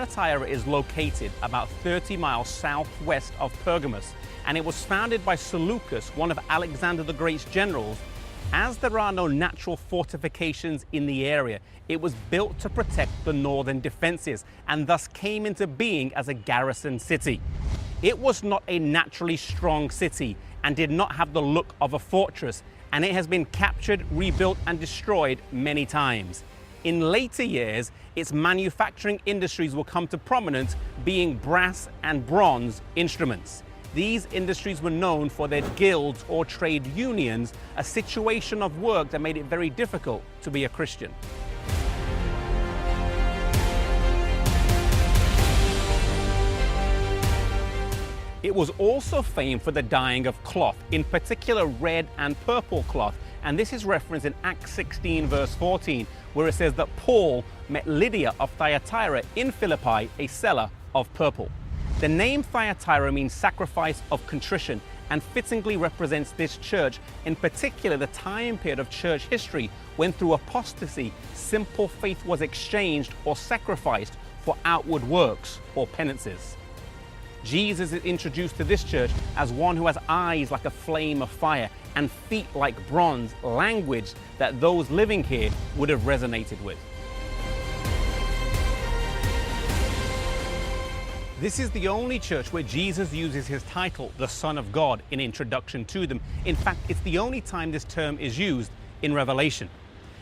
Tiatira is located about 30 miles southwest of Pergamus, and it was founded by Seleucus, one of Alexander the Great's generals. As there are no natural fortifications in the area, it was built to protect the northern defenses and thus came into being as a garrison city. It was not a naturally strong city and did not have the look of a fortress, and it has been captured, rebuilt, and destroyed many times. In later years, its manufacturing industries will come to prominence, being brass and bronze instruments. These industries were known for their guilds or trade unions, a situation of work that made it very difficult to be a Christian. It was also famed for the dyeing of cloth, in particular red and purple cloth, and this is referenced in Acts 16 verse 14, where it says that Paul met Lydia of Thyatira in Philippi, a seller of purple. The name Thyatira means sacrifice of contrition and fittingly represents this church, in particular the time period of church history when through apostasy, simple faith was exchanged or sacrificed for outward works or penances. Jesus is introduced to this church as one who has eyes like a flame of fire and feet like bronze, language that those living here would have resonated with. This is the only church where Jesus uses his title, the Son of God, in introduction to them. In fact, it's the only time this term is used in Revelation.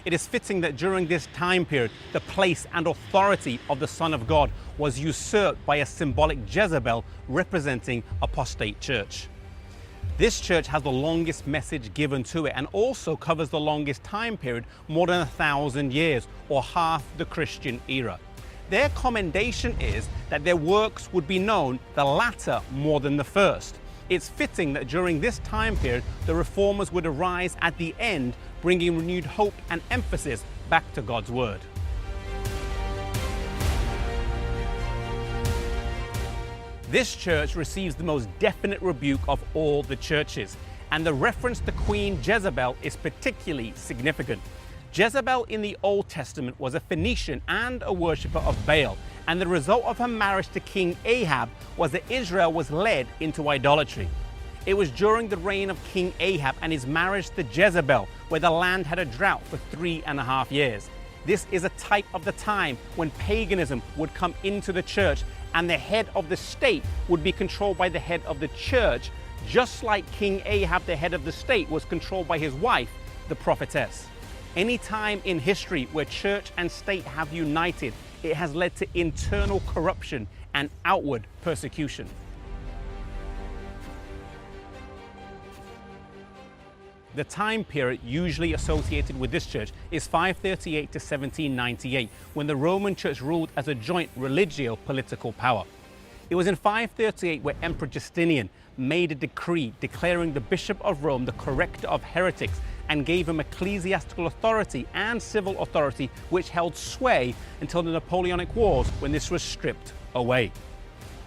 It is fitting that during this time period, the place and authority of the Son of God was usurped by a symbolic Jezebel representing apostate church. This church has the longest message given to it and also covers the longest time period, more than 1,000 years, or half the Christian era. Their commendation is that their works would be known, the latter more than the first. It's fitting that during this time period, the reformers would arise at the end, bringing renewed hope and emphasis back to God's word. This church receives the most definite rebuke of all the churches, and the reference to Queen Jezebel is particularly significant. Jezebel in the Old Testament was a Phoenician and a worshipper of Baal, and the result of her marriage to King Ahab was that Israel was led into idolatry. It was during the reign of King Ahab and his marriage to Jezebel where the land had a drought for 3.5 years. This is a type of the time when paganism would come into the church and the head of the state would be controlled by the head of the church, just like King Ahab, the head of the state, was controlled by his wife, the prophetess. Any time in history where church and state have united, it has led to internal corruption and outward persecution. The time period usually associated with this church is 538 to 1798, when the Roman Church ruled as a joint religio-political power. It was in 538 where Emperor Justinian made a decree declaring the Bishop of Rome the corrector of heretics and gave him ecclesiastical authority and civil authority, which held sway until the Napoleonic Wars, when this was stripped away.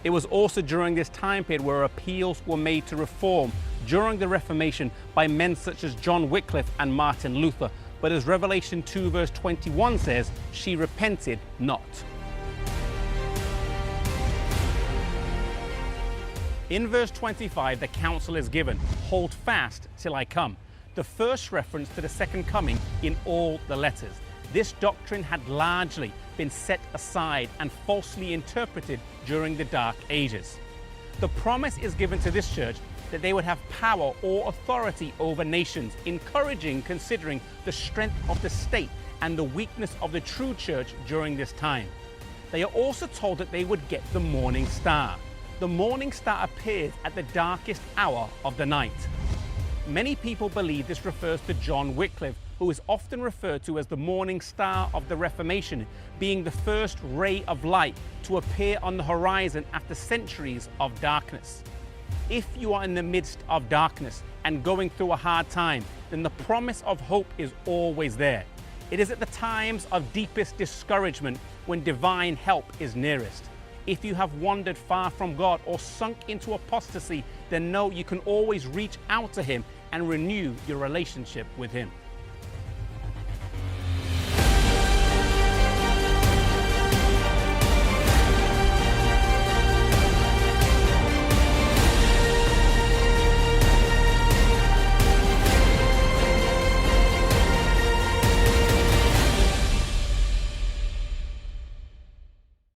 It was also during this time period where appeals were made to reform during the Reformation by men such as John Wycliffe and Martin Luther, but as Revelation 2 verse 21 says, she repented not. In verse 25, the counsel is given, hold fast till I come. The first reference to the second coming in all the letters. This doctrine had largely been set aside and falsely interpreted during the Dark Ages. The promise is given to this church that they would have power or authority over nations, encouraging considering the strength of the state and the weakness of the true church during this time. They are also told that they would get the morning star. The morning star appears at the darkest hour of the night. Many people believe this refers to John Wycliffe, who is often referred to as the morning star of the Reformation, being the first ray of light to appear on the horizon after centuries of darkness. If you are in the midst of darkness and going through a hard time, then the promise of hope is always there. It is at the times of deepest discouragement when divine help is nearest. If you have wandered far from God or sunk into apostasy, then know you can always reach out to Him and renew your relationship with Him.